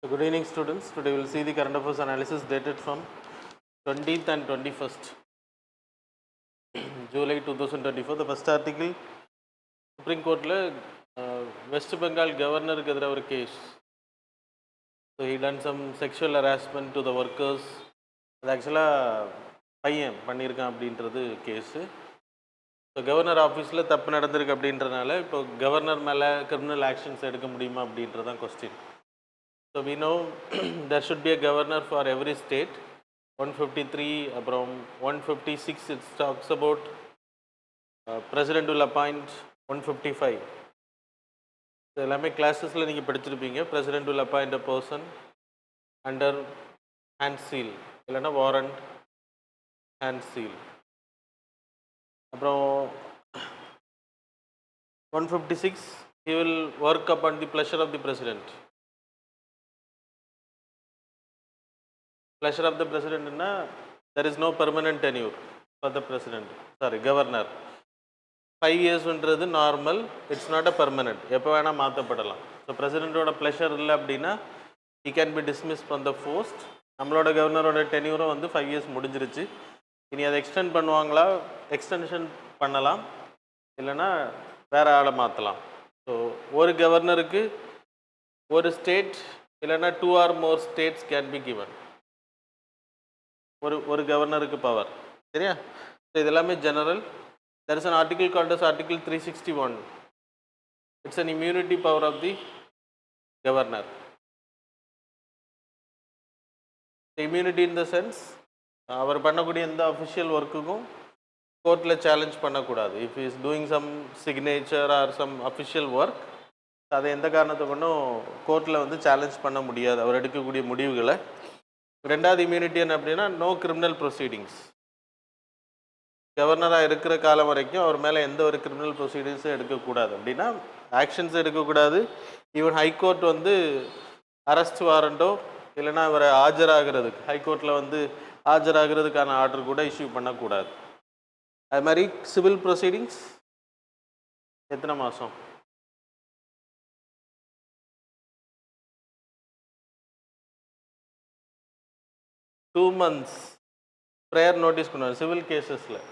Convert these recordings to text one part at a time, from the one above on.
So good evening students. Today we will see the current affairs analysis dated from 20th and 21st July 2024. The first article, Supreme Court West Bengal governor a case. So he done some sexual harassment to the workers. Actually பையன் பண்ணியிருக்கான் அப்படின்றது case. So governor ஆஃபீஸில் தப்பு நடந்திருக்கு அப்படின்றனால இப்போ governor மேலே criminal actions எடுக்க முடியுமா அப்படின்றது தான் question. So we know there should be a governor for every state. 153 from 156 it talks about president will appoint. 155 எல்லாமே கிளாஸஸில் நீங்கள் படிச்சிருப்பீங்க. president will appoint a person under hand seal இல்லைன்னா warrant hand seal. அப்புறம் 156 he will work upon the pleasure of the president. Pleasure of the president na there is no permanent tenure for the president, sorry governor. 5 years என்றது normal, it's not a permanent, எப்போ வேணால் மாற்றப்படலாம். So பிரசிடெண்ட்டோட pleasure இல்லை அப்படின்னா he can be dismissed from the post. நம்மளோட கவர்னரோட டென்யூரும் வந்து 5 years முடிஞ்சிருச்சு. இனி அதை எக்ஸ்டெண்ட் பண்ணுவாங்களா, எக்ஸ்டென்ஷன் பண்ணலாம், இல்லைன்னா வேறு ஆளை மாற்றலாம். ஸோ ஒரு கவர்னருக்கு ஒரு ஸ்டேட் இல்லைன்னா 2 or more states can be given. ஒரு கவர்னருக்கு பவர், சரியா? ஸோ இது எல்லாமே general. there is an article called as article 361. it's an immunity power of the governor. the immunity in the sense அவர் பண்ணக்கூடிய எந்த அஃபிஷியல் ஒர்க்குக்கும் கோர்ட்டில் சேலஞ்ச் பண்ணக்கூடாது. If is doing some signature or some official work, அதை எந்த காரணத்தை கொண்டும் கோர்ட்டில் வந்து சேலஞ்ச் பண்ண முடியாது அவர் எடுக்கக்கூடிய முடிவுகளை. ரெண்டாவது இம்யூனிட்டி என்ன அப்படின்னா நோ கிரிமினல் ப்ரொசீடிங்ஸ். கவர்னராக இருக்கிற காலம் வரைக்கும் அவர் மேலே எந்த ஒரு கிரிமினல் ப்ரொசீடிங்ஸும் எடுக்கக்கூடாது. அப்படின்னா ஆக்ஷன்ஸ் எடுக்கக்கூடாது. ஈவன் ஹைகோர்ட் வந்து அரெஸ்ட் வாரண்டோ இல்லைன்னா அவரை ஆஜராகிறதுக்கு ஹைகோர்ட்டில் வந்து ஆஜராகிறதுக்கான ஆர்டர் கூட இஷ்யூ பண்ணக்கூடாது. அது மாதிரி சிவில் ப்ரொசீடிங்ஸ் எத்தனை மாதம்? 2 months ப்ரேயர் நோட்டீஸ் பண்ணுவார்.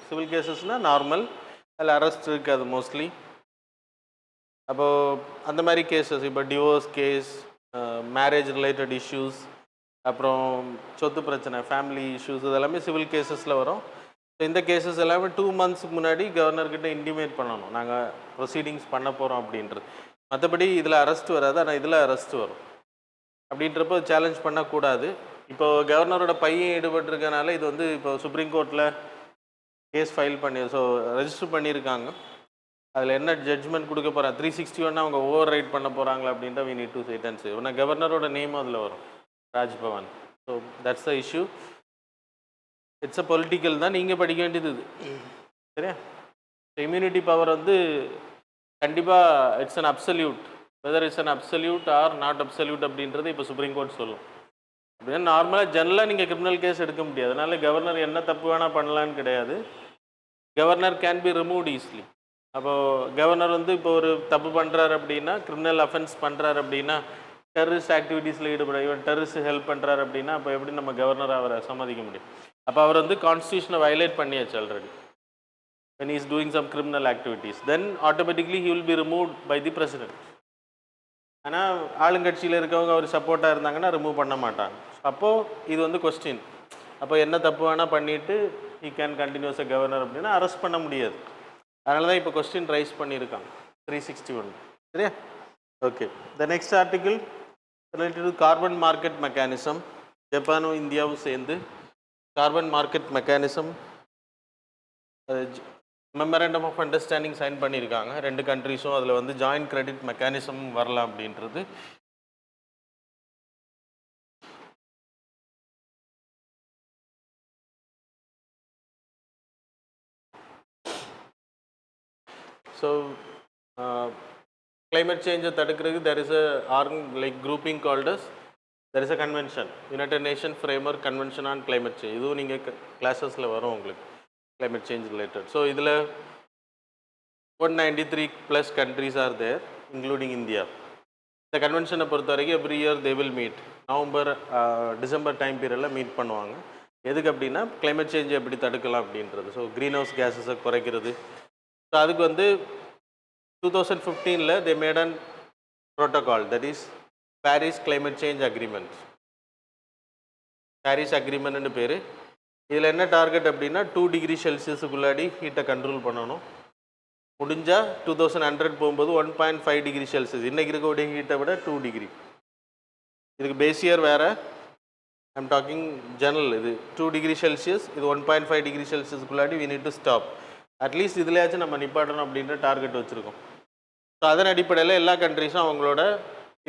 சிவில் கேசஸ்னால் நார்மல், அதில் அரெஸ்ட் இருக்காது மோஸ்ட்லி. அப்போது அந்த மாதிரி கேசஸ், இப்போ divorce case, marriage related issues, அப்புறம் சொத்து பிரச்சனை, ஃபேமிலி இஷ்யூஸ், இதெல்லாமே சிவில் கேசஸில் வரும். இந்த கேசஸ் எல்லாமே 2 months முன்னாடி கவர்னர்கிட்ட இன்டிமேட் பண்ணணும், நாங்கள் ப்ரொசீடிங்ஸ் பண்ண போகிறோம் அப்படின்றது. மற்றபடி இதில் அரெஸ்ட் வராது, ஆனால் இதில் அரெஸ்ட் வரும். அப்படின்றப்போ சேலஞ்ச் பண்ணக்கூடாது. இப்போ கவர்னரோட பையன் ஈடுபட்டிருக்கனால இது வந்து இப்போ சுப்ரீம் கோர்ட்டில் கேஸ் ஃபைல் பண்ணி ரெஜிஸ்டர் பண்ணியிருக்காங்க. அதில் என்ன ஜட்ஜ்மெண்ட் கொடுக்க போகிறாங்க, 361 அவங்க ஓவர் ரைட் பண்ண போகிறாங்களா அப்படின்ற we need to wait and see. ஆனால் கவர்னரோட நேம் அதில் வரும், Raj Bhavan. So that's the issue. It's a political தான், நீங்கள் படிக்க வேண்டியது இது, சரியா? இம்யூனிட்டி பவர் வந்து கண்டிப்பாக it's an absolute. Whether it's an absolute R not absolute அப்படின்றது இப்போ சுப்ரீம் கோர்ட் சொல்லும். அப்படின்னா நார்மலாக ஜெனரலாக நீங்கள் கிரிமினல் கேஸ் எடுக்க முடியாது. அதனால கவர்னர் என்ன தப்பு வேணால் பண்ணலான்னு கிடையாது. Governor can be removed easily. அப்போது கவர்னர் வந்து இப்போ ஒரு தப்பு பண்ணுறாரு அப்படின்னா, கிரிமினல் அஃபென்ஸ் பண்ணுறாரு அப்படின்னா, டெரரிஸ்ட் ஆக்டிவிட்டீஸில் ஈடுபட, இவன் டெரரிஸ்ட் ஹெல்ப் பண்ணுறாரு அப்படின்னா, அப்போ எப்படி நம்ம கவர்னர் அவரை சம்மதிக்க முடியும்? அப்போ அவர் வந்து கான்ஸ்டியூஷனை வயலேட் பண்ணியாச்சு already. when he is doing some criminal activities, then automatically he will be removed by the president. ஆனால் ஆளுங்கட்சியில் இருக்கவங்க அவர் சப்போர்ட்டாக இருந்தாங்கன்னா ரிமூவ் பண்ண மாட்டாங்க. அப்போது இது வந்து கொஸ்டின், அப்போ என்ன தப்பு வேணால் பண்ணிவிட்டு he can continuous a governor அப்படின்னா அரெஸ்ட் பண்ண முடியாது. அதனால தான் இப்போ கொஸ்டின் ரைஸ் பண்ணியிருக்காங்க 361, சரியா? Okay, the next article related to carbon market mechanism. ஜப்பானும் இந்தியாவும் சேர்ந்து carbon market mechanism memorandum of understanding sign பண்ணியிருக்காங்க. 2 கண்ட்ரிஸும் அதில் வந்து ஜாயின்ட் கிரெடிட் மெக்கானிசம் வரலாம் அப்படின்றது. ஸோ கிளைமேட் சேஞ்சை தடுக்கிறதுக்கு there is a grouping called as there is a convention, United Nations Framework Convention on Climate Change. இதுவும் நீங்கள் கிளாஸஸில் வரும் உங்களுக்கு climate change related. So இதில் 193+ countries are there including India. இந்த கன்வென்ஷனை பொறுத்த வரைக்கும் every year they will meet. November December time பீரியடில் meet பண்ணுவாங்க. எதுக்கு அப்படின்னா கிளைமேட் சேஞ்சை எப்படி தடுக்கலாம் அப்படின்றது. ஸோ க்ரீன் ஹவுஸ் கேஸஸை குறைக்கிறது. ஸோ அதுக்கு வந்து 2015 they made an protocol, that is Paris Climate Change Agreement. Paris அக்ரிமெண்ட்னு பேர். இதில் என்ன டார்கெட் அப்படின்னா 2 டிகிரி செல்சியஸுக்குள்ளாடி ஹீட்டை கண்ட்ரோல் பண்ணணும். முடிஞ்சால் 2100 போகும்போது 1.5 டிகிரி செல்சியஸ், இன்றைக்கி இருக்கக்கூடிய ஹீட்டை விட 2 டிகிரி. இதுக்கு பேசியர் வேறு, ஐம் டாக்கிங் ஜெனரல். இது 2 டிகிரி செல்சியஸ், இது 1.5 டிகிரி செல்சியஸுக்குள்ளாடி we need to stop. At least இதுலையாச்சும் நம்ம நிப்பாட்டணும் அப்படின்ற டார்கெட் வச்சுருக்கோம். ஸோ அதன் அடிப்படையில் எல்லா கண்ட்ரிஸும் அவங்களோட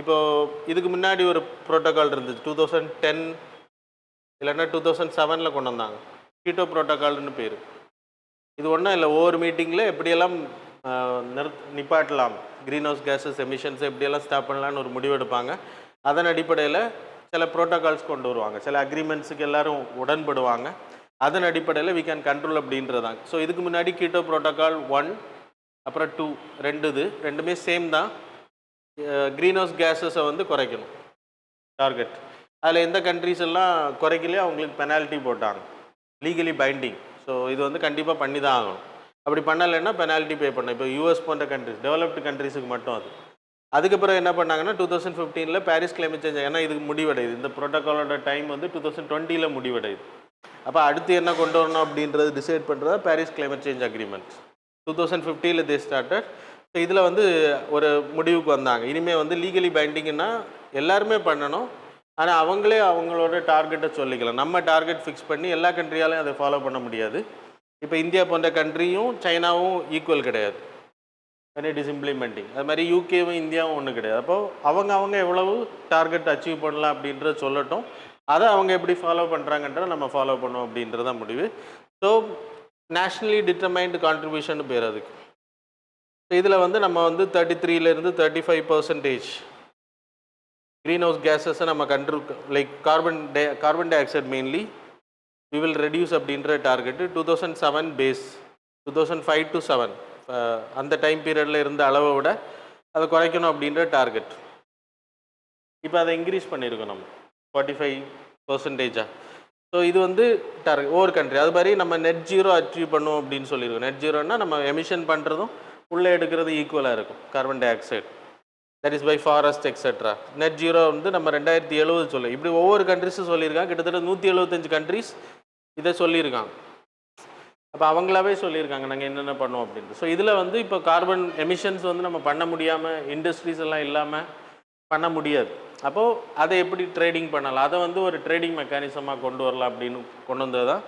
இப்போது இதுக்கு முன்னாடி ஒரு ப்ரோட்டோக்கால் இருந்துச்சு 2010 இல்லைன்னா 2007 கொண்டு வந்தாங்க, கீட்டோ ப்ரோட்டோக்கால்னு பேர். இது ஒன்றும் இல்லை, ஒவ்வொரு மீட்டிங்கில் எப்படியெல்லாம் நிப்பாட்டலாம், க்ரீன் ஹவுஸ் கேஸஸ் எமிஷன்ஸை எப்படியெல்லாம் ஸ்டாப் பண்ணலான்னு ஒரு முடிவு எடுப்பாங்க. அதன் அடிப்படையில் சில ப்ரோட்டோக்கால்ஸ் கொண்டு வருவாங்க, சில அக்ரிமெண்ட்ஸுக்கு எல்லோரும் உடன்படுவாங்க. அதன் அடிப்படையில் வி கேன் கண்ட்ரோல் அப்படின்றதாங்க. ஸோ இதுக்கு முன்னாடி கீட்டோ ப்ரோட்டோக்கால் 1 அப்புறம் 2 ரெண்டுமே சேம் தான். க்ரீன் ஹவுஸ் கேஸஸை வந்து குறைக்கணும் டார்கெட். அதில் எந்த கண்ட்ரிஸ் எல்லாம் குறைக்கலையோ அவங்களுக்கு பெனால்ட்டி போட்டாங்க, லீகலி பைண்டிங். ஸோ இது வந்து கண்டிப்பாக பண்ணி தான் ஆகணும். அப்படி பண்ணலைன்னா பெனால்ட்டி பே பண்ணணும். இப்போ யூஎஸ் போன்ற கண்ட்ரிஸ், டெவலப்டு கண்ட்ரிஸுக்கு மட்டும் அது. அதுக்கப்புறம் என்ன பண்ணாங்கன்னா 2015 பாரிஸ் கிளைமேட் சேஞ்ச், ஏன்னா இதுக்கு முடிவடையுது, இந்த ப்ரோட்டோக்காலோட டைம் வந்து 2020 முடிவடையுது. அப்போ அடுத்து என்ன கொண்டு வரணும் அப்படின்றது டிசைட் பண்ணுறதா Paris climate change agreement. 2015 they started. So இதில் வந்து ஒரு முடிவுக்கு வந்தாங்க, இனிமேல் வந்து லீகலி பைண்டிங்னா எல்லாருமே பண்ணணும், ஆனால் அவங்களே அவங்களோட டார்கெட்டை சொல்லிக்கலாம். நம்ம டார்கெட் ஃபிக்ஸ் பண்ணி எல்லா கண்ட்ரியாலையும் அதை ஃபாலோ பண்ண முடியாது. இப்போ இந்தியா போன்ற கண்ட்ரியும் சைனாவும் ஈக்குவல் கிடையாது when it is implementing. அது மாதிரி யூகேவும் இந்தியாவும் ஒன்றும் கிடையாது. அப்போது அவங்க எவ்வளவு டார்கெட் அச்சீவ் பண்ணலாம் அப்படின்றத சொல்லட்டும், அதை அவங்க எப்படி ஃபாலோ பண்ணுறாங்கன்றத நம்ம ஃபாலோ பண்ணோம் அப்படின்றத முடிவு. ஸோ நேஷ்னலி டிட்டர்மைன்டு கான்ட்ரிபியூஷன் பேர் அதுக்கு. ஸோ இதில் வந்து நம்ம வந்து 33லேருந்து 35% க்ரீன் ஹவுஸ் கேஸஸை நம்ம control, like carbon dioxide mainly we will reduce அப்படின்ற டார்கெட்டு 2007 பேஸ், 2005 to 2007 அந்த டைம் பீரியடில் இருந்த அளவை விட அதை குறைக்கணும் அப்படின்ற டார்கெட். இப்போ அதை இன்க்ரீஸ் பண்ணியிருக்கோம் நம்ம 45%. ஸோ இது வந்து டார்கெட் ஒவ்வொரு கண்ட்ரி. அது மாதிரி நம்ம நெட் ஜீரோ அச்சீவ் பண்ணுவோம் அப்படின்னு சொல்லியிருக்கோம். நெட் ஜீரோன்னா நம்ம எமிஷன் பண்ணுறதும் உள்ளே எடுக்கிறது ஈக்குவலாக இருக்கும், carbon dioxide, that is by forest etcetera. Net zero வந்து நம்ம 2070 சொல்லி, இப்படி ஒவ்வொரு கண்ட்ரிஸும் சொல்லியிருக்காங்க. கிட்டத்தட்ட 175 கண்ட்ரிஸ் இதை சொல்லியிருக்காங்க. அப்போ அவங்களாவே சொல்லியிருக்காங்க நாங்கள் என்னென்ன பண்ணுவோம் அப்படின்ட்டு. ஸோ இதில் வந்து இப்போ கார்பன் எமிஷன்ஸ் வந்து நம்ம பண்ண முடியாமல், இண்டஸ்ட்ரீஸ் எல்லாம் இல்லாமல் பண்ண முடியாது. அப்போது அதை எப்படி ட்ரேடிங் பண்ணலாம், அதை வந்து ஒரு ட்ரேடிங் மெக்கானிசமாக கொண்டு வரலாம் அப்படின்னு கொண்டு வந்தது தான்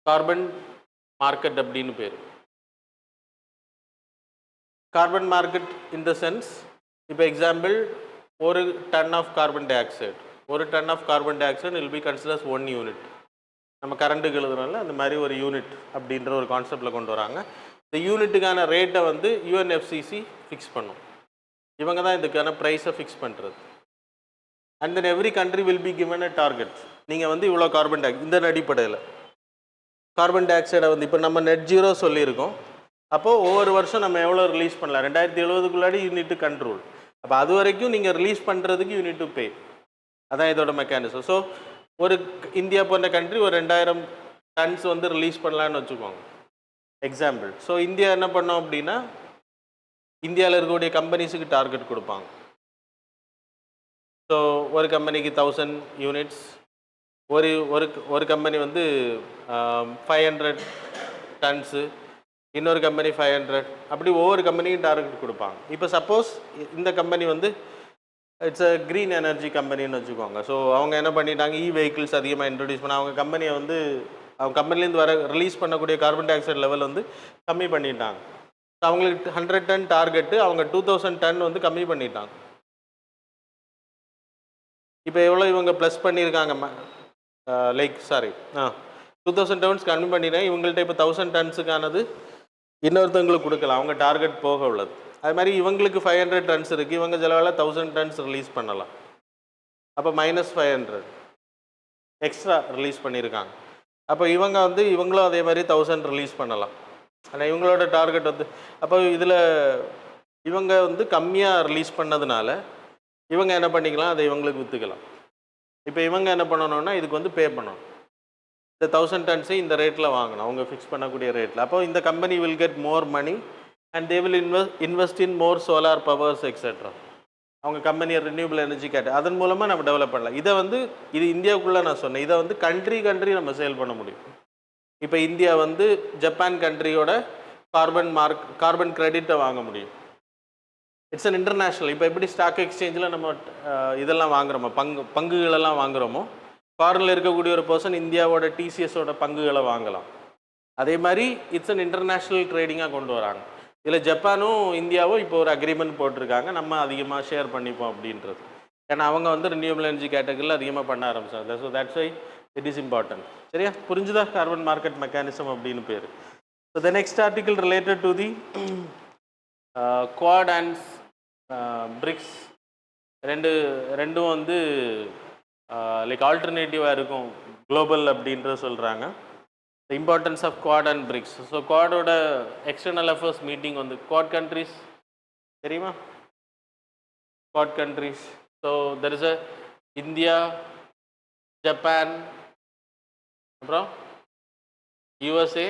கார்பன் மார்க்கெட் அப்படின்னு பேர். Carbon market in the sense, இப்போ எக்ஸாம்பிள், ஒரு ton of carbon dioxide, ஒரு ton of carbon dioxide will be considers 1 unit. நம்ம கரண்ட்டுக்கு எழுதுறோம்ல, அந்த மாதிரி ஒரு யூனிட் அப்படின்ற ஒரு கான்செப்டில் கொண்டு வராங்க. இந்த யூனிட்டுக்கான ரேட்டை வந்து UNFCCC ஃபிக்ஸ் பண்ணும். இவங்க தான் இதுக்கான ப்ரைஸை ஃபிக்ஸ் பண்ணுறது. And then every country will be given a target. நீங்கள் வந்து இவ்வளோ கார்பன் டை, இந்த அடிப்படையில் கார்பன் டை ஆக்சைடை வந்து இப்போ நம்ம நெட் ஜீரோ சொல்லியிருக்கோம். அப்போது ஒவ்வொரு வருஷம் நம்ம எவ்வளோ ரிலீஸ் பண்ணலாம், 2070 யூனிட் கண்ட்ரோல். அப்போ அது வரைக்கும் நீங்கள் ரிலீஸ் பண்ணுறதுக்கு யூனிட் டு பே. அதான் இதோட மெக்கானிசம். ஸோ ஒரு இந்தியா போன்ற கண்ட்ரி ஒரு 2000 டன்ஸ் வந்து ரிலீஸ் பண்ணலான்னு வச்சுக்கோங்க, எக்ஸாம்பிள். ஸோ இந்தியா என்ன பண்ணோம் அப்படின்னா, இந்தியாவில் இருக்கக்கூடிய கம்பெனிஸுக்கு டார்கெட் கொடுப்பாங்க. ஸோ ஒரு கம்பெனிக்கு 1000 யூனிட்ஸ், ஒரு ஒரு கம்பெனி வந்து 500 டன்ஸு, இன்னொரு கம்பெனி 500, அப்படி ஒவ்வொரு கம்பெனிக்கும் டார்கெட் கொடுப்பாங்க. இப்போ சப்போஸ் இந்த கம்பெனி வந்து இட்ஸ் அ க்ரீன் எனர்ஜி கம்பெனின்னு வச்சுக்கோங்க. ஸோ அவங்க என்ன பண்ணிட்டாங்க, வெஹிக்கிள்ஸ் அதிகமாக இன்ட்ரடியூஸ் பண்ண அவங்க கம்பெனியை வந்து அவங்க கம்பெனிலேருந்து வர ரிலீஸ் பண்ணக்கூடிய கார்பன் டை ஆக்சைடு லெவல் வந்து கம்மி பண்ணிட்டாங்க. ஸோ அவங்களுக்கு 100 டன் டார்கெட்டு, அவங்க 2000 டன் வந்து கம்மி பண்ணிட்டாங்க. இப்போ எவ்வளோ இவங்க ப்ளஸ் பண்ணியிருக்காங்க, லைக் 2000 டன்ஸ் கம்மி பண்ணிட்டாங்க. இவங்கள்ட்ட இப்போ 1000 டன்ஸுக்கானது இன்னொருத்தவங்களுக்கு கொடுக்கலாம், அவங்க டார்கெட் போக உள்ளது. அது மாதிரி இவங்களுக்கு 500 டன்ஸ் இருக்குது, இவங்க செலவில் 1000 டன்ஸ் ரிலீஸ் பண்ணலாம். அப்போ -500 எக்ஸ்ட்ரா ரிலீஸ் பண்ணியிருக்காங்க. அப்போ இவங்க வந்து இவங்களும் அதே மாதிரி 1000 ரிலீஸ் பண்ணலாம். ஆனால் இவங்களோட டார்கெட் வந்து, அப்போ இதில் இவங்க வந்து கம்மியாக ரிலீஸ் பண்ணதுனால இவங்க என்ன பண்ணிக்கலாம், அதை இவங்களுக்கு விற்றுக்கலாம். இப்போ இவங்க என்ன பண்ணணும்னா இதுக்கு வந்து பே பண்ணணும். இந்த 1000 டன்ஸை இந்த ரேட்டில் வாங்கணும், அவங்க ஃபிக்ஸ் பண்ணக்கூடிய ரேட்டில். அப்போ இந்த company will get more money and they will invest in more solar powers etcetera. அவங்க கம்பெனியை ரினியூபிள் எனர்ஜி கேட்டு அதன் மூலமாக நம்ம டெவலப் பண்ணலாம். இதை வந்து இது இந்தியாவுக்குள்ளே நான் சொன்னேன், இதை வந்து கண்ட்ரி நம்ம சேல் பண்ண முடியும். இப்போ இந்தியா வந்து ஜப்பான் கண்ட்ரியோட கார்பன் கிரெடிட்டை வாங்க முடியும். It's an international. இப்போ எப்படி ஸ்டாக் எக்ஸ்சேஞ்சில் நம்ம இதெல்லாம் வாங்குகிறோமோ, பங்குகளெல்லாம் வாங்குகிறோமோ, ஃபாரினில் இருக்கக்கூடிய ஒரு பர்சன் இந்தியாவோட டிசிஎஸோட பங்குகளை வாங்கலாம். அதே மாதிரி இட்ஸ் அன் இன்டர்நேஷ்னல் ட்ரேடிங்காக கொண்டு வராங்க. இதில் ஜப்பானும் இந்தியாவும் இப்போ ஒரு அக்ரிமெண்ட் போட்டிருக்காங்க, நம்ம அதிகமாக ஷேர் பண்ணிப்போம் அப்படின்றது. ஏன்னா அவங்க வந்து ரினியூபிள் எனர்ஜி கேட்டகரியில் அதிகமாக பண்ண ஆரம்பிச்சாங்க. So that's why it is important. சரியா, புரிஞ்சுதா? கார்பன் மார்க்கெட் மெக்கானிசம் அப்படின்னு பேர். So the next article related to the Quad and BRICS. ரெண்டும் வந்து லைக் ஆல்டர்னேட்டிவாக இருக்கும் குளோபல் அப்படின்ற சொல்கிறாங்க. The importance of Quad and BRICS. So குவாடோட எக்ஸ்டர்னல் அஃபேர்ஸ் மீட்டிங் வந்து குவாட் கண்ட்ரிஸ் தெரியுமா? Quad countries. So there is a India, Japan, அப்புறம் யூஎஸ்ஏ,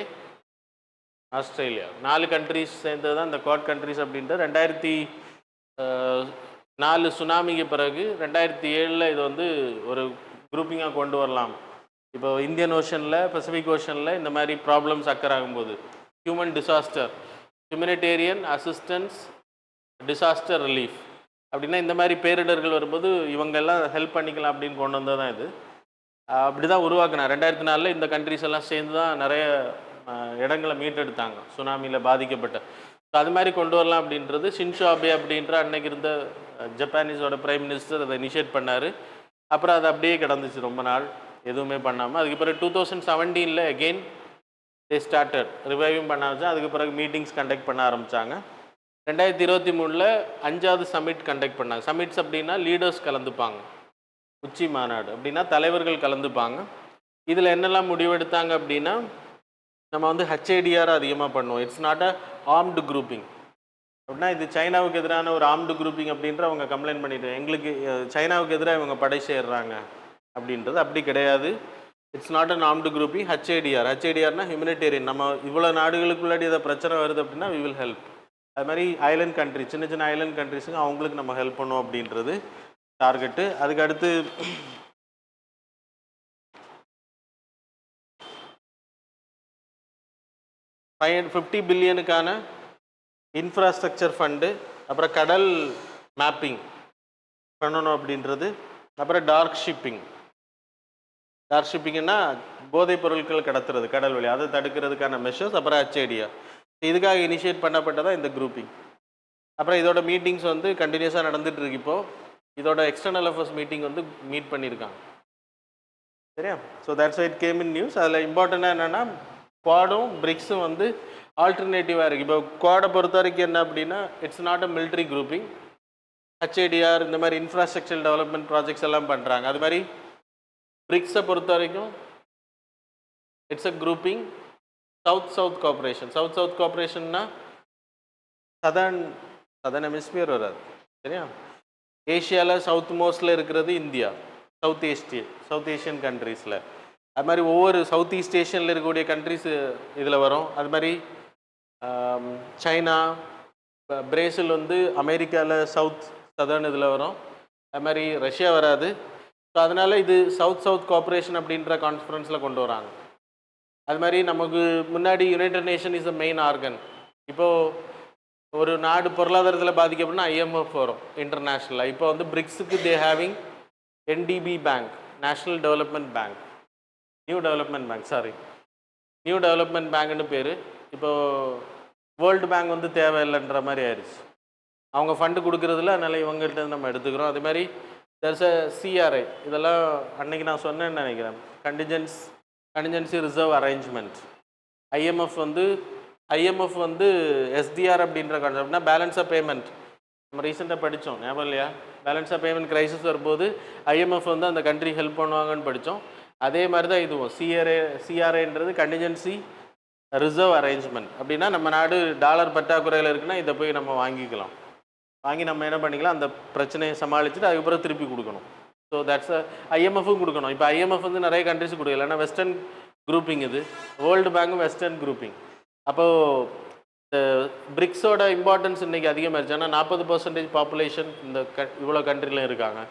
ஆஸ்திரேலியா, 4 கண்ட்ரிஸ் சேர்ந்தது தான் இந்த குவாட் கண்ட்ரிஸ் அப்படின்றது. 2004 சுனாமிக்கு பிறகு 2007 இது வந்து ஒரு குரூப்பிங்காக கொண்டு வரலாம். இப்போ இந்தியன் ஓஷனில், பசிபிக் ஓஷனில் இந்த மாதிரி ப்ராப்ளம்ஸ் அக்கர் ஆகும்போது human disaster, humanitarian assistance, disaster relief அப்படின்னா இந்த மாதிரி பேரிடர்கள் வரும்போது இவங்கெல்லாம் ஹெல்ப் பண்ணிக்கலாம் அப்படின்னு கொண்டு வந்தது தான் இது. அப்படி தான் உருவாக்குனார். 2004 இந்த கண்ட்ரிஸ் எல்லாம் சேர்ந்து தான் நிறைய இடங்களை மீட்டெடுத்தாங்க சுனாமியில் பாதிக்கப்பட்ட. ஸோ அது மாதிரி கொண்டு வரலாம் அப்படின்றது ஷின்சோ அபே அப்படின்ற அன்னைக்கு இருந்த ஜப்பானீஸோட பிரைம் மினிஸ்டர் அதை இனிஷியேட் பண்ணார். அப்புறம் அது அப்படியே கிடந்துச்சு ரொம்ப நாள் எதுவுமே பண்ணாமல். அதுக்கு பிறகு 2017 அகெயின் தே ஸ்டார்டட் ரிவைவும் பண்ண ஆரம்பிச்சா. அதுக்கு பிறகு மீட்டிங்ஸ் கண்டக்ட் பண்ண ஆரம்பித்தாங்க. 2023 5வது சமிட் கண்டக்ட் பண்ணாங்க. சமிட்ஸ் அப்படின்னா லீடர்ஸ் கலந்துப்பாங்க, உச்சி மாநாடு அப்படின்னா தலைவர்கள் கலந்துப்பாங்க. இதில் என்னெல்லாம் முடிவெடுத்தாங்க அப்படின்னா, நம்ம வந்து ஹெச்ஏடிஆர் அதிகமாக பண்ணுவோம். It's not a armed grouping. அப்படின்னா இது சைனாவுக்கு எதிரான ஒரு ஆர்ம்டு குரூப்பிங் அப்படின்ற அவங்க கம்ப்ளைண்ட் பண்ணிட்டு எங்களுக்கு சைனாவுக்கு எதிராக இவங்க படை சேர்றாங்க அப்படின்றது அப்படி கிடையாது. It's not an armed grouping. ஹெச்ஏடிஆர்னா ஹியூமனிடேரியன். நம்ம இவ்வளோ நாடுகளுக்குள்ளாடி இதை பிரச்சனை வருது அப்படின்னா வி வில் ஹெல்ப். அது மாதிரி ஐலண்ட் கண்ட்ரி, சின்ன சின்ன ஐலண்ட் கண்ட்ரிஸுங்க அவங்களுக்கு நம்ம ஹெல்ப் பண்ணுவோம் அப்படின்றது டார்கெட்டு. அதுக்கு அடுத்து 50 பில்லியனுக்கான இன்ஃப்ராஸ்ட்ரக்சர் ஃபண்டு, அப்புறம் கடல் மேப்பிங் பண்ணணும் அப்படின்றது, அப்புறம் டார்க் ஷிப்பிங்னா போதைப் பொருட்கள் கடத்துறது கடல் வழி, அதை தடுக்கிறதுக்கான மெஷர்ஸ், அப்புறம் ஹெச்ஏடிஆ. இதுக்காக இனிஷியேட் பண்ணப்பட்டதான் இந்த குரூப்பிங். அப்புறம் இதோட மீட்டிங்ஸ் வந்து கண்டினியூஸாக நடந்துட்டு இருக்கு. இப்போது இதோட எக்ஸ்டர்னல் அஃபேர்ஸ் மீட்டிங் வந்து மீட் பண்ணியிருக்காங்க. சரியா? So that's why it came in news. அதில் இம்பார்ட்டண்ட்டாக என்னென்னா குவாடும் பிரிக்ஸும் வந்து ஆல்டர்னேட்டிவாக இருக்குது. இப்போ குவாடை பொறுத்த வரைக்கும் என்ன அப்படின்னா it's not a military grouping. HADR இந்த மாதிரி இன்ஃப்ராஸ்ட்ரக்சர் டெவலப்மெண்ட் ப்ராஜெக்ட்ஸ் எல்லாம் பண்ணுறாங்க. அது மாதிரி பிரிக்ஸை பொறுத்த வரைக்கும் it's a grouping south cooperation. South கோஆப்ரேஷன்னா சதர்ன் ஹெமிஸ்பியர் வராது. சரியா? ஏஷியாவில் சவுத் மோஸ்டில் இருக்கிறது இந்தியா, சவுத் ஏஷியன் கண்ட்ரீஸில். அது மாதிரி ஒவ்வொரு சவுத் ஈஸ்ட் ஏஷியனில் இருக்கக்கூடிய கண்ட்ரிஸ் இதில் வரும். அது மாதிரி சைனா, பிரேசில் வந்து அமெரிக்காவில் சதர்ன் இதில் வரும். அது மாதிரி ரஷ்யா வராது. ஸோ அதனால் இது சவுத் கோஆப்ரேஷன் அப்படின்ற கான்ஃபரன்ஸில் கொண்டு வராங்க. அது மாதிரி நமக்கு முன்னாடி United nation is a main organ. இப்போது ஒரு நாடு பொருளாதாரத்தில் பாதிக்கப்படனா ஐஎம்எஃப் வரும் இன்டர்நேஷ்னலாக. இப்போ வந்து பிரிக்ஸுக்கு they having NDB bank, national development bank, new development பேங்க்னு பேர். இப்போது வேர்ல்டு பேங்க் வந்து தேவையில்லைன்ற மாதிரி ஆயிடுச்சு. அவங்க ஃபண்டு கொடுக்குறதில்ல, அதனால் இவங்கள்ட்ட நம்ம எடுத்துக்கிறோம். அது மாதிரி there's a CRA. இதெல்லாம் அன்றைக்கி நான் சொன்னேன்னு நினைக்கிறேன், கண்டிஜென்சி ரிசர்வ் அரேஞ்ச்மெண்ட். ஐஎம்எஃப் வந்து எஸ்டிஆர் அப்படின்ற கான்செப்ட்னா பேலன்ஸ் ஆஃப் பேமெண்ட். நம்ம ரீசெண்டாக படித்தோம், ஞாபகம் இல்லையா? பேலன்ஸ் ஆஃப் பேமெண்ட் கிரைசிஸ் வரும்போது ஐஎம்எஃப் வந்து அந்த கண்ட்ரி ஹெல்ப் பண்ணுவாங்கன்னு படித்தோம். அதே மாதிரி தான் இதுவும் சிஆர்ஏன்றது கண்டிஜென்சி ரிசர்வ் அரேஞ்ச்மெண்ட். அப்படின்னா நம்ம நாடு டாலர் பற்றாக்குறையில் இருக்குன்னா இதை போய் நம்ம வாங்கி நம்ம என்ன பண்ணிக்கலாம், அந்த பிரச்சனையை சமாளிச்சுட்டு அதுக்கப்புறம் திருப்பி கொடுக்கணும். ஸோ தட்ஸ் ஐஎம்எஃப்பும் கொடுக்கணும். இப்போ ஐஎம்எஃப் வந்து நிறைய கண்ட்ரிஸ் கொடுக்கல, ஏன்னா வெஸ்டர்ன் குரூப்பிங் இது, வேர்ல்டு பேங்கும் வெஸ்டர்ன் குரூப்பிங். அப்போது இந்த பிரிக்ஸோட இம்பார்ட்டன்ஸ் இன்றைக்கி அதிகமாகிடுச்சு. ஆனால் 40% பாப்புலேஷன் இந்த இவ்வளோ கண்ட்ரிலும் இருக்காங்க.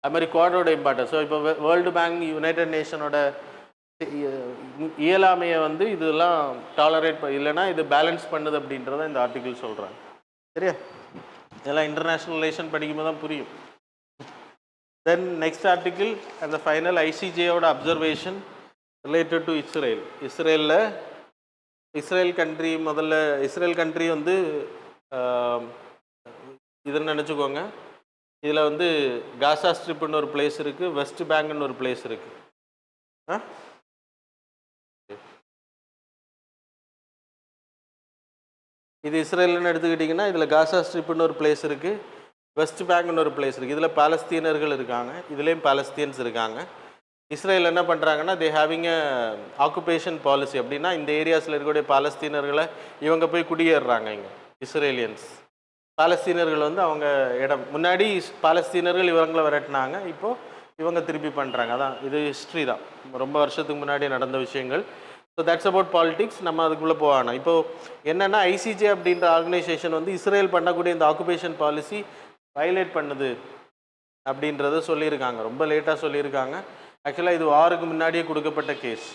அது மாதிரி குவாடோட இம்பார்ட்டன்ஸ். ஸோ இப்போ வேர்ல்டு பேங்க், யுனைடெட் நேஷனோட இயலாமையை வந்து இதெல்லாம் டாலரேட் இல்லைன்னா இது பேலன்ஸ் பண்ணுது அப்படின்றத இந்த ஆர்டிகிள் சொல்கிறாங்க. சரியா? இதெல்லாம் இன்டர்நேஷ்னல் ரிலேஷன் படிக்கும்போது தான் புரியும். தென் நெக்ஸ்ட் ஆர்டிகிள் அந்த ஃபைனல் ஐசிஜேயோட observation related to Israel. Israel country, முதல்ல இஸ்ரேல் கண்ட்ரி வந்து இதுன்னு நினச்சிக்கோங்க. இதில் வந்து காசா ஸ்ட்ரிப்னு ஒரு பிளேஸ் இருக்குது, வெஸ்ட் பேங்க்னு ஒரு பிளேஸ் இருக்குது. இது இஸ்ரேல்னு எடுத்துக்கிட்டிங்கன்னா இதில் காசா ஸ்ட்ரிப்னு ஒரு பிளேஸ் இருக்குது, வெஸ்ட் பேங்க்னு ஒரு பிளேஸ் இருக்குது. இதில் பாலஸ்தீனர்கள் இருக்காங்க, இதுலேயும் பாலஸ்தீன்ஸ் இருக்காங்க. இஸ்ரேல் என்ன பண்ணுறாங்கன்னா தே ஹேவிங் அ ஆக்குபேஷன் பாலிசி. அப்படின்னா இந்த ஏரியாஸில் இருக்கக்கூடிய பாலஸ்தீனர்களை இவங்க போய் குடியேறுறாங்க. இங்கே இஸ்ரேலியன்ஸ், பாலஸ்தீனர்கள் வந்து அவங்க இடம், முன்னாடி பாலஸ்தீனர்கள் இவங்களை விரட்டினாங்க, இப்போது இவங்க திருப்பி பண்ணுறாங்க. அதான் இது ஹிஸ்ட்ரி தான், ரொம்ப வருஷத்துக்கு முன்னாடி நடந்த விஷயங்கள். So that's about politics. நம்ம அதுக்குள்ளே போகணும். இப்போது என்னென்னா ஐசிஜே அப்படின்ற ஆர்கனைசேஷன் வந்து இஸ்ரேல் பண்ணக்கூடிய இந்த ஆக்குபேஷன் பாலிசி வயலேட் பண்ணுது அப்படின்றத சொல்லியிருக்காங்க. ரொம்ப லேட்டாக சொல்லியிருக்காங்க. ஆக்சுவலாக இது வாருக்கு முன்னாடியே கொடுக்கப்பட்ட கேஸ்.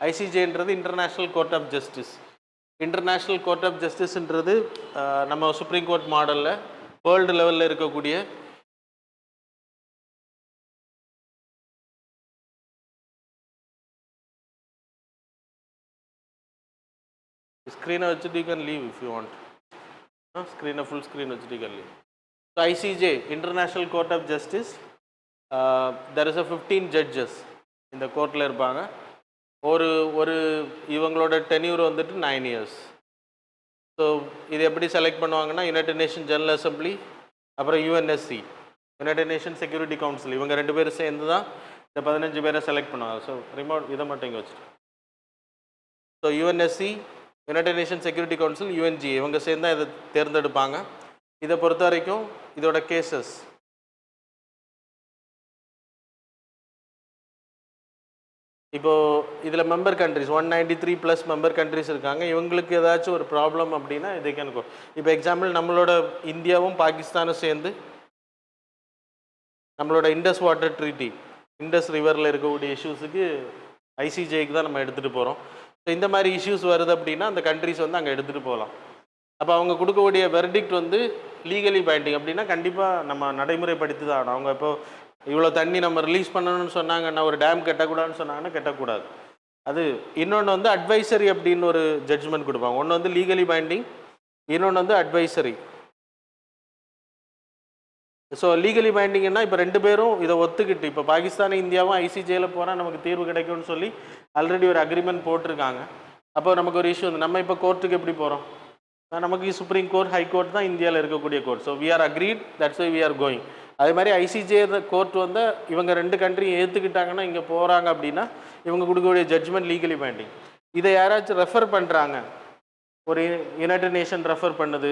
ஐசிஜேன்றது International Court of Justice. International Court of ஜஸ்டிஸ்ன்றது நம்ம சுப்ரீம் கோர்ட் மாடலில் வேர்ல்டு லெவலில் இருக்கக்கூடிய ஸ்க்ரீனை வச்சுட்டு you can leave if you want. ஸ்க்ரீனை ஃபுல் ஸ்க்ரீன் வச்சுட்டு you can leave. So ICJ International Court of Justice, there is a 15 judges இந்த கோர்ட்டில் இருப்பாங்க. ஒரு இவங்களோட டென்யூர் வந்துட்டு 9 years. ஸோ இது எப்படி செலக்ட் பண்ணுவாங்கன்னா யுனைடெட் நேஷன் ஜெனரல் அசம்பிளி, அப்புறம் UNSC, United Nation Security council, இவங்க 2 பேரும் சேர்ந்து தான் இந்த 15 பேரை செலக்ட் பண்ணுவாங்க. ஸோ ரிமோட் இதை மட்டும் இங்கே வச்சுட்டு, so UNSC, United Nation Security Council, UNG, இவங்க சேர்ந்து தான் இதை தேர்ந்தெடுப்பாங்க. இதை பொறுத்த வரைக்கும் இதோட கேசஸ் இப்போது இதில் மெம்பர் கண்ட்ரிஸ் 193+ மெம்பர் கண்ட்ரிஸ் இருக்காங்க. இவங்களுக்கு ஏதாச்சும் ஒரு ப்ராப்ளம் அப்படின்னா இதை கேனுக்கோ. இப்போ எக்ஸாம்பிள் நம்மளோட இந்தியாவும் பாகிஸ்தானும் சேர்ந்து நம்மளோட இண்டஸ் வாட்டர் ட்ரீட்டி, இண்டஸ் ரிவரில் இருக்கக்கூடிய இஷ்யூஸுக்கு ஐசிஜேக்கு தான் நம்ம எடுத்துகிட்டு போகிறோம். ஸோ இந்த மாதிரி இஷ்யூஸ் வருது அப்படின்னா அந்த கண்ட்ரிஸ் வந்து அங்கே எடுத்துகிட்டு போகலாம். அப்போ அவங்க கொடுக்கக்கூடிய வெர்டிக்ட் வந்து லீகலி பைண்டிங். அப்படின்னா கண்டிப்பாக நம்ம நடைமுறைப்படுத்தி தான் ஆகணும். அவங்க இப்போ இவ்வளோ தண்ணி நம்ம ரிலீஸ் பண்ணணும்னு சொன்னாங்கன்னா, ஒரு டேம் கட்டக்கூடாதுன்னு சொன்னாங்கன்னா கட்டக்கூடாது. அது இன்னொன்று வந்து அட்வைசரி அப்படின்னு ஒரு ஜட்ஜ்மெண்ட் கொடுப்பாங்க. ஒன்று வந்து லீகலி பைண்டிங், இன்னொன்று வந்து அட்வைசரி. ஸோ லீகலி பைண்டிங்னா இப்போ 2 பேரும் இதை ஒத்துக்கிட்டு, இப்போ பாகிஸ்தான் இந்தியாவும் ஐசிஜேயில் போனால் நமக்கு தீர்வு கிடைக்கும்னு சொல்லி ஆல்ரெடி ஒரு அக்ரிமெண்ட் போட்டிருக்காங்க. அப்போ நமக்கு ஒரு இஷ்யூ வந்து நம்ம இப்போ கோர்ட்டுக்கு எப்படி போகிறோம்? நமக்கு சுப்ரீம் கோர்ட், ஹை கோர்ட் தான் இந்தியாவில் இருக்கக்கூடிய court. So we are agreed, that's why we are going. அதே மாதிரி ஐசிஜே கோர்ட் வந்து இவங்க 2 கண்ட்ரியும் ஏற்றுக்கிட்டாங்கன்னா இங்கே போகிறாங்க அப்படின்னா இவங்க கொடுக்கக்கூடிய ஜட்ஜ்மெண்ட் லீகலி பைண்டிங். இதை யாராச்சும் ரெஃபர் பண்ணுறாங்க, ஒரு யுனைடெட் நேஷன் ரெஃபர் பண்ணுது,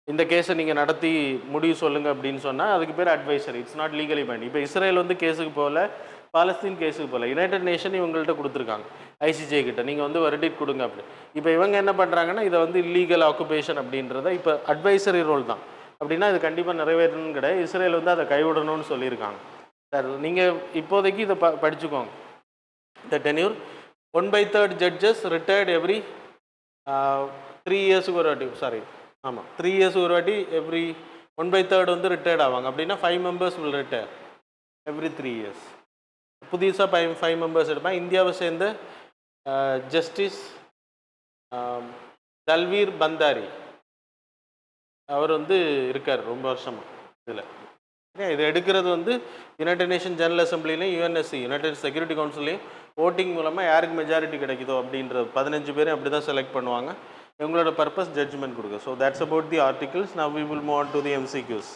இந்த கேஸை நீங்கள் நடத்தி முடிவு சொல்லுங்கள் அப்படின்னு சொன்னால் அதுக்கு பேர் advisory. It's not legally binding. இப்போ இஸ்ரேல் வந்து கேஸுக்கு போகல, பாலஸ்தீன் கேஸுக்கு போகல, யுனைடெட் நேஷன் இவங்கள்ட்ட கொடுத்துருக்காங்க ஐசிஜே கிட்ட, நீங்கள் வந்து வெர்டிக்ட் கொடுங்க அப்படி. இப்போ இவங்க என்ன பண்ணுறாங்கன்னா இதை வந்து இல்லீகல் ஆக்குபேஷன் அப்படின்றத இப்போ அட்வைசரி ரோல் தான். அப்படின்னா இது கண்டிப்பாக நிறைவேறணும்னு கிடையாது. இஸ்ரேல் வந்து அதை கைவிடணும்னு சொல்லியிருக்காங்க. சார் நீங்கள் இப்போதைக்கு இதை படிச்சுக்கோங்க. இந்த டென்யூர் 1/3 ஜட்ஜஸ் ரிட்டையர்ட் எவ்ரி 3 இயர்ஸுக்கு ஒரு வாட்டி, சாரி ஆமாம் 3 இயர்ஸுக்கு ஒரு வாட்டி எவ்ரி 1/3 வந்து ரிட்டையர்ட் ஆவாங்க. அப்படின்னா 5 members will retire every 3 years. புதுசாக 5 members எடுப்பாங்க. இந்தியாவை சேர்ந்த ஜஸ்டிஸ் தல்வீர் பந்தாரி, அவர் வந்து இருக்கார் ரொம்ப வருஷமாக இதில். இது எடுக்கிறது வந்து யுனைடெட் நேஷன் ஜெனரல் அசம்பிளிலையும் யுஎன்எஸ்சி, யுனைடெட் செக்யூரிட்டி கவுன்சிலையும் ஓட்டிங் மூலமாக யாருக்கு மெஜாரிட்டி கிடைக்குதோ அப்படின்ற 15 பேரும் அப்படி தான் செலக்ட் பண்ணுவாங்க. இவங்களோட பர்பஸ் ஜட்ஜ்மெண்ட் கொடுக்க. So that's about the articles. Now we will move on to the MCQs.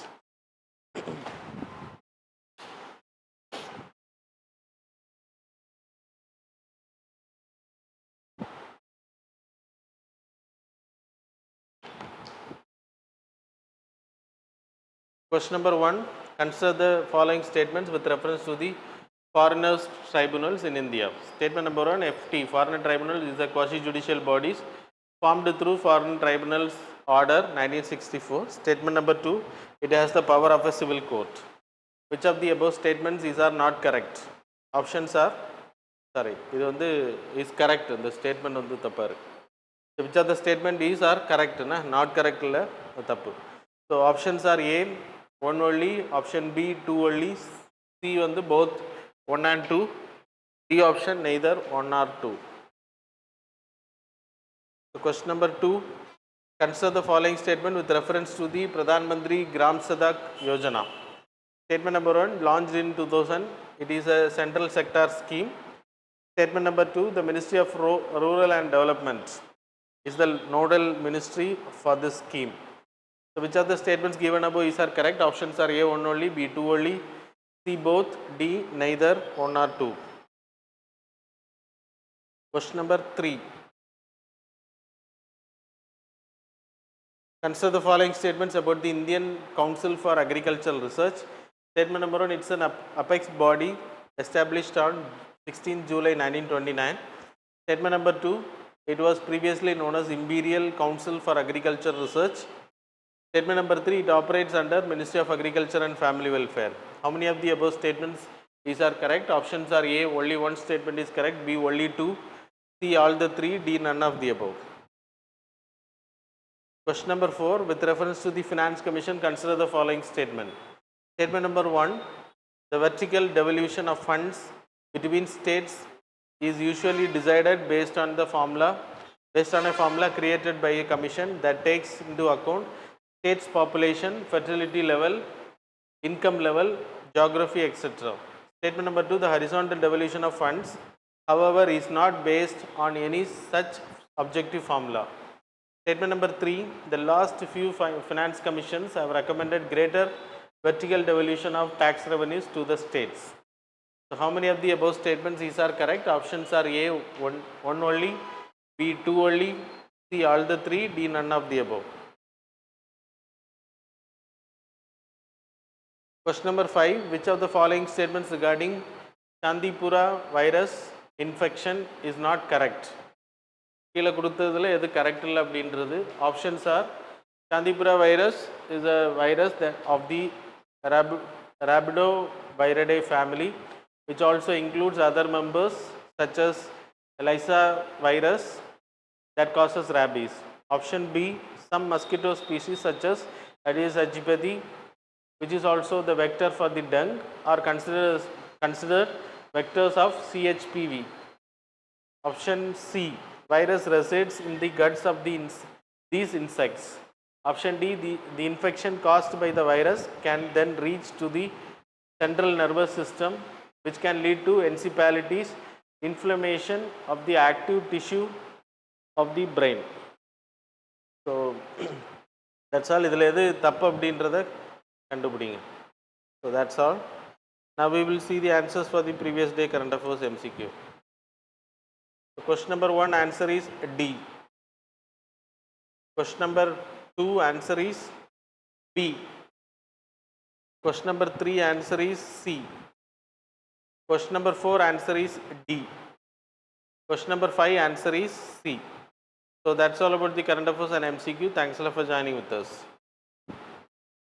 Question number 1. Consider the following statements with reference to the foreigners tribunals in India. Statement number 1, FT, foreign tribunal is a quasi-judicial bodies formed through Foreign Tribunals Order 1964. Statement number 2, it has the power of a civil court. Which of the above statements is are not correct? Options are, sorry, இது வந்து is correct, இந்த statement வந்து தப்பா இருக்கு. Which of the statement is are correct, not correct இல்ல, தப்பு. So options are A, 1 only, option B, 2 only, C வந்து both 1 and 2, D option neither 1 or 2. So question number 2, consider the following statement with reference to the Pradhan Mantri Gram Sadak Yojana. Statement number 1, launched in 2000, it is a central sector scheme. Statement number 2, the Ministry of Rural and Development is the nodal ministry for this scheme. So which of the statements given above is are correct? Options are A, 1 only, B, 2 only, C both, D neither 1 or 2. Question number 3. Consider the following statements about the Indian Council for Agricultural Research. Statement number 1, it's an apex body established on 16 July 1929. Statement number 2, it was previously known as Imperial Council for Agricultural Research. Statement number 3, it operates under Ministry of Agriculture and Family Welfare. How many of the above statements these are correct? Options are A, only one statement is correct, B, only 2, C, all the 3, D, none of the above. Question number 4, with reference to the Finance Commission, consider the following statement. Statement number 1, the vertical devolution of funds between states is usually decided based on a formula created by a commission that takes into account states' population, fertility level, income level, geography, etc. Statement number 2, the horizontal devolution of funds, however, is not based on any such objective formula. Statement number 3, the last few finance commissions have recommended greater vertical devolution of tax revenues to the states. So how many of the above statements these are correct? Options are A, 1 only, B, 2 only, C, all the 3, D, none of the above. Question number 5, which of the following statements regarding Chandipura virus infection is not correct? கீழே கொடுத்ததில் எது correct இல்லை அப்படின்றது. Options are, Chandipura virus is a virus that of the Rabidoviridie family, which also includes other members such as Lyssa virus that causes rabies. Option B, some mosquito species such as Aedes aegypti, which is also the vector for the dengue, are considered vectors of CHPV. Option C, virus resides in the guts of these insects. Option D, the infection caused by the virus can then reach to the central nervous system, which can lead to encephalitis, inflammation of the active tissue of the brain. So that's all. இதில் எது தப்பு அப்படின்றத கண்டுபிடிங்க. So that's all. Now we will see the answers for the previous day current affairs MCQ. So question number 1 answer is D. Question number 2 answer is B. Question number 3 answer is C. Question number 4 answer is D. Question number 5 answer is C. So that's all about the current affairs and MCQ. Thanks a lot for joining with us.